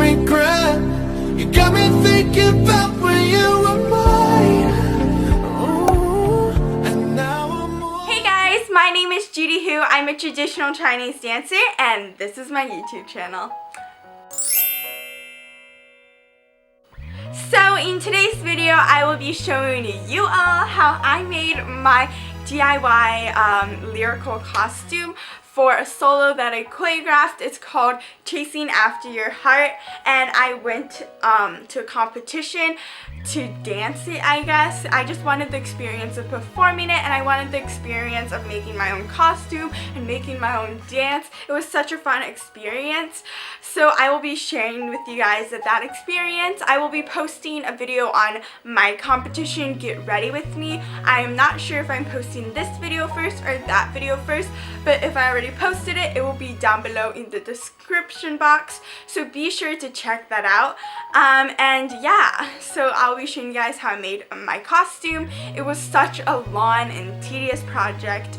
regret. You got me thinking about when you were mine. Ooh, and now I'm all... Hey guys, my name is Judy Hu. I'm a traditional Chinese dancer and this is my YouTube channel. So in today's video, I will be showing you all how I made my DIY lyrical costume for a solo that I choreographed. It's called Chasing After Your Heart, and I went to a competition to dance it, I guess. I just wanted the experience of performing it, and I wanted the experience of making my own costume and making my own dance. It was such a fun experience, so I will be sharing with you guys that experience. I will be posting a video on my competition Get Ready With Me. I am not sure if I'm posting this video first or that video first, but if I already posted it, it will be down below in the description box, so be sure to check that out. And yeah, so I'll be showing you guys how I made my costume. It was such a long and tedious project.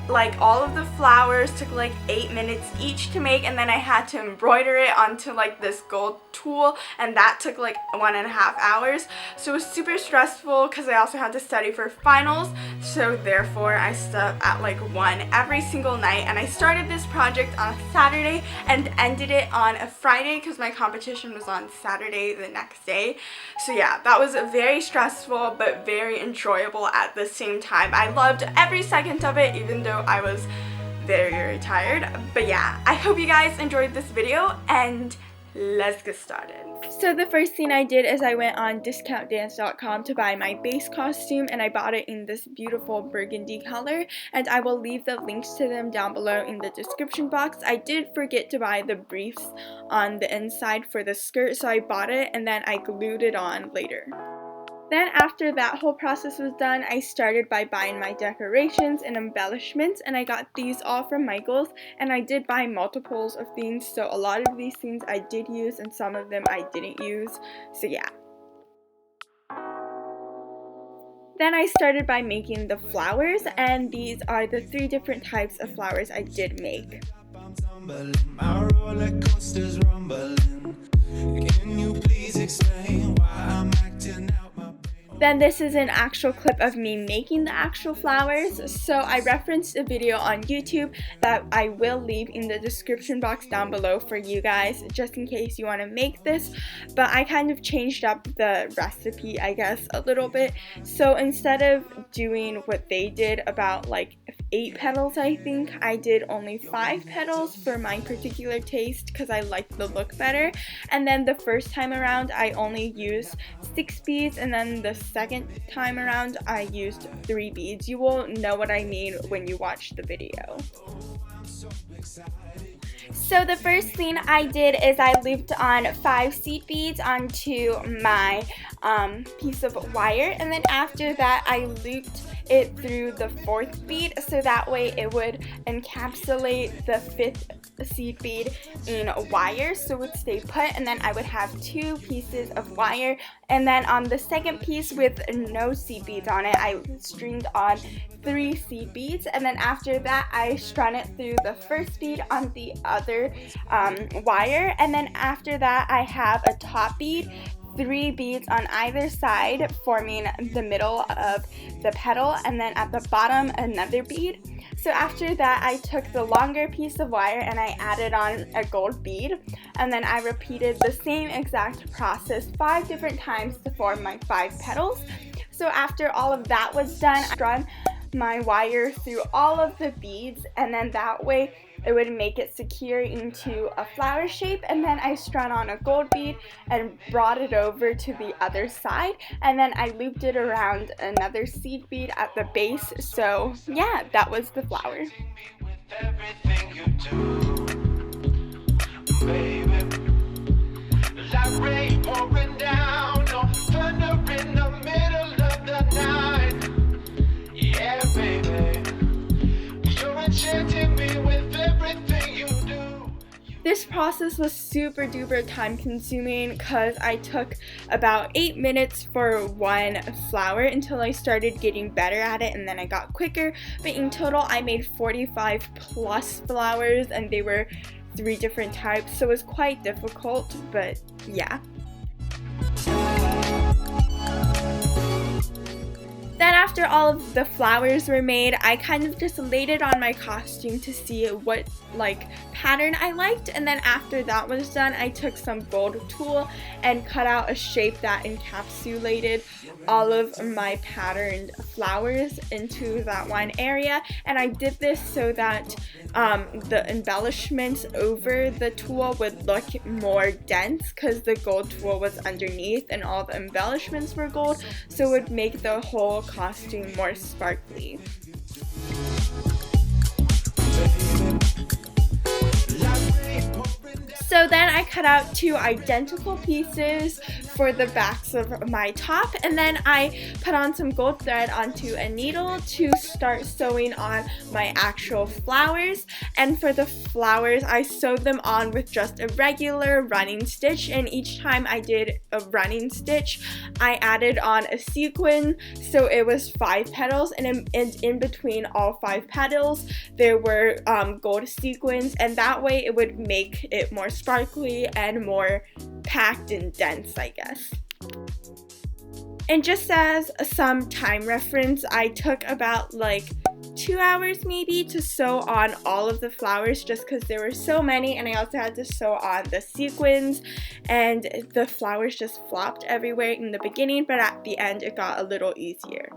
Like, all of the flowers took like 8 minutes each to make, and then I had to embroider it onto like this gold tulle, and that took like 1.5 hours. So it was super stressful because I also had to study for finals, so therefore I slept at like 1 every single night. And I started this project on a Saturday and ended it on a Friday because my competition was on Saturday the next day. So yeah, that was very stressful but very enjoyable at the same time. I loved every second of it, even though I was very tired. But yeah, I hope you guys enjoyed this video, and let's get started. So the first thing I did is I went on discountdance.com to buy my base costume, and I bought it in this beautiful burgundy color, and I will leave the links to them down below in the description box. I did forget to buy the briefs on the inside for the skirt, so I bought it and then I glued it on later. Then after that whole process was done, I started by buying my decorations and embellishments, and I got these all from Michael's, and I did buy multiples of things, so a lot of these things I did use and some of them I didn't use, so yeah. Then I started by making the flowers, and these are the 3 different types of flowers I did make. My roller coaster's rumbling. Can you please explain why I'm acting out my... Then this is an actual clip of me making the actual flowers. So I referenced a video on YouTube that I will leave in the description box down below for you guys, just in case you want to make this. But I kind of changed up the recipe, I guess, a little bit. So instead of doing what they did, about like 8 petals, I think, I did only 5 petals for my particular taste because I liked the look better. And then the first time around I only used 6 beads, and then the second time around I used 3 beads. You will know what I mean when you watch the video. So the first thing I did is I looped on 5 seed beads onto my piece of wire, and then after that I looped it through the 4th bead, so that way it would encapsulate the 5th seed bead in wire, so it would stay put, and then I would have 2 pieces of wire. And then on the second piece with no seed beads on it, I stringed on 3 seed beads, and then after that I strung it through the first bead on the other wire, and then after that I have a top bead, 3 beads on either side forming the middle of the petal, and then at the bottom another bead. So after that I took the longer piece of wire and I added on a gold bead, and then I repeated the same exact process 5 different times to form my 5 petals. So after all of that was done, I strung my wire through all of the beads, and then that way it would make it secure into a flower shape, and then I strung on a gold bead and brought it over to the other side, and then I looped it around another seed bead at the base. So yeah, that was the flower. This process was super duper time consuming because I took about 8 minutes for one flower until I started getting better at it, and then I got quicker. But in total I made 45 plus flowers, and they were 3 different types, so it was quite difficult, but yeah. Then after all of the flowers were made, I kind of just laid it on my costume to see what pattern I liked, and then after that was done, I took some gold tulle and cut out a shape that encapsulated all of my patterned flowers into that one area. And I did this so that the embellishments over the tulle would look more dense, because the gold tulle was underneath and all the embellishments were gold, so it would make the whole costume more sparkly. So then I cut out 2 identical pieces for the backs of my top, and then I put on some gold thread onto a needle to start sewing on my actual flowers. And for the flowers, I sewed them on with just a regular running stitch, and each time I did a running stitch, I added on a sequin, so it was 5 petals, and in between all 5 petals there were gold sequins, and that way it would make it more sparkly and more packed and dense, I guess. And just as some time reference, I took about 2 hours maybe to sew on all of the flowers, just because there were so many, and I also had to sew on the sequins, and the flowers just flopped everywhere in the beginning, but at the end it got a little easier.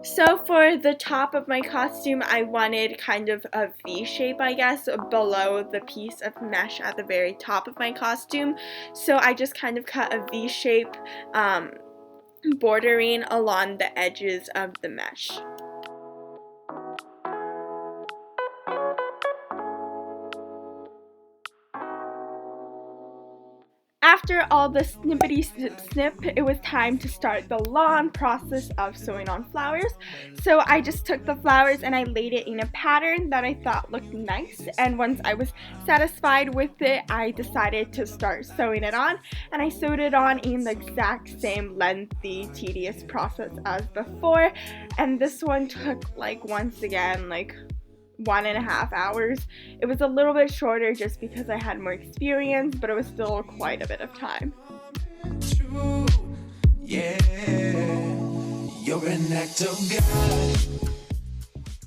So for the top of my costume, I wanted kind of a V shape, I guess, below the piece of mesh at the very top of my costume. So I just kind of cut a V shape, bordering along the edges of the mesh. After all the snippety snip, it was time to start the long process of sewing on flowers. So I just took the flowers and I laid it in a pattern that I thought looked nice, and once I was satisfied with it, I decided to start sewing it on, and I sewed it on in the exact same lengthy, tedious process as before, and this one took once again 1.5 hours. It was a little bit shorter just because I had more experience, but it was still quite a bit of time. True, yeah, you're an act of God.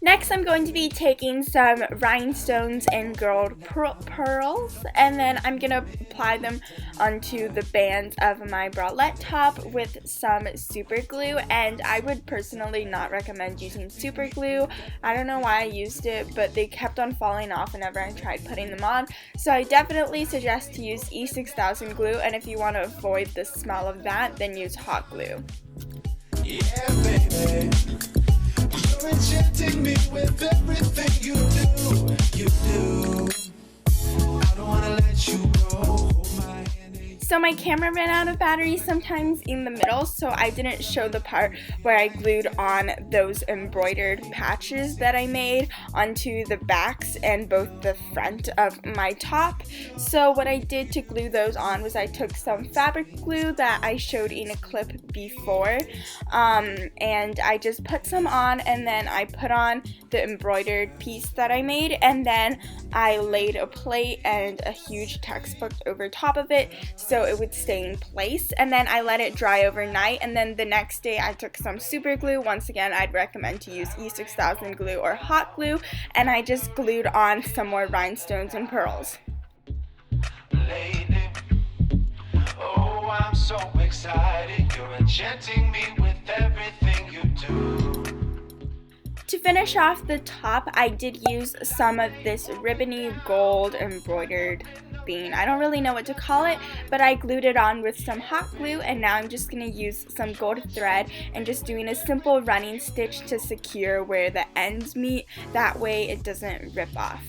Next, I'm going to be taking some rhinestones and gold pearls, and then I'm going to apply them onto the bands of my bralette top with some super glue, and I would personally not recommend using super glue. I don't know why I used it, but they kept on falling off whenever I tried putting them on, so I definitely suggest to use E6000 glue, and if you want to avoid the smell of that, then use hot glue. Yeah, baby. You're enchanting me with everything you do. I don't wanna let you go. Hold my hand. So my camera ran out of battery sometimes in the middle, so I didn't show the part where I glued on those embroidered patches that I made onto the backs and both the front of my top. So what I did to glue those on was I took some fabric glue that I showed in a clip before, and I just put some on, and then I put on the embroidered piece that I made, and then I laid a plate and a huge textbook over top of it so it would stay in place, and then I let it dry overnight, and then the next day I took some super glue. Once again, I'd recommend to use E6000 glue or hot glue, and I just glued on some more rhinestones and pearls. Lady, oh, I'm so excited. You're enchanting me with everything you do. To finish off the top, I did use some of this ribbony gold embroidered bean. I don't really know what to call it, but I glued it on with some hot glue, and now I'm just going to use some gold thread and just doing a simple running stitch to secure where the ends meet. That way it doesn't rip off.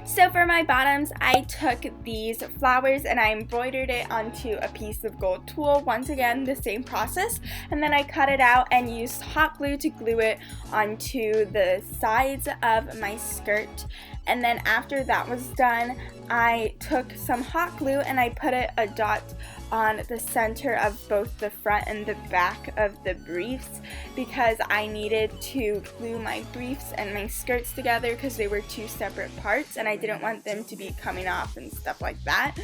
So for my bottoms, I took these flowers and I embroidered it onto a piece of gold tulle. Once again, the same process. And then I cut it out and used hot glue to glue it onto the sides of my skirt. And then after that was done, I took some hot glue and I put a dot on the center of both the front and the back of the briefs because I needed to glue my briefs and my skirts together because they were two separate parts and I didn't want them to be coming off and stuff like that.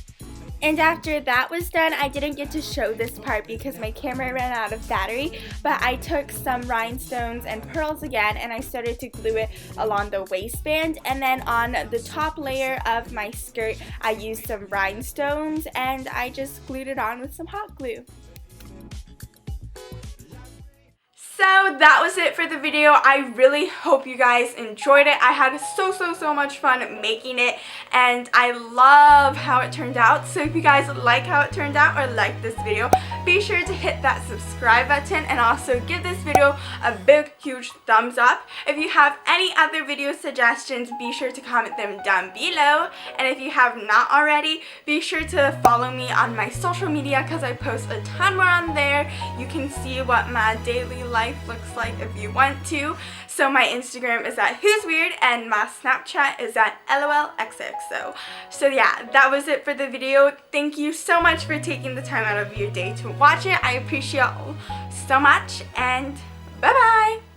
And after that was done, I didn't get to show this part because my camera ran out of battery, but I took some rhinestones and pearls again and I started to glue it along the waistband, and then on the top layer of my skirt I used some rhinestones and I just glued it on with some hot glue. So that was it for the video. I really hope you guys enjoyed it. I had so much fun making it and I love how it turned out. So if you guys like how it turned out or like this video, be sure to hit that subscribe button and also give this video a big huge thumbs up. If you have any other video suggestions, be sure to comment them down below. And if you have not already, be sure to follow me on my social media because I post a ton more on there. You can see what my daily life looks like if you want to. So my Instagram is at who's weird and my Snapchat is at lolxxo. So yeah, that was it for the video. Thank you so much for taking the time out of your day to watch it. I appreciate you so much and bye bye.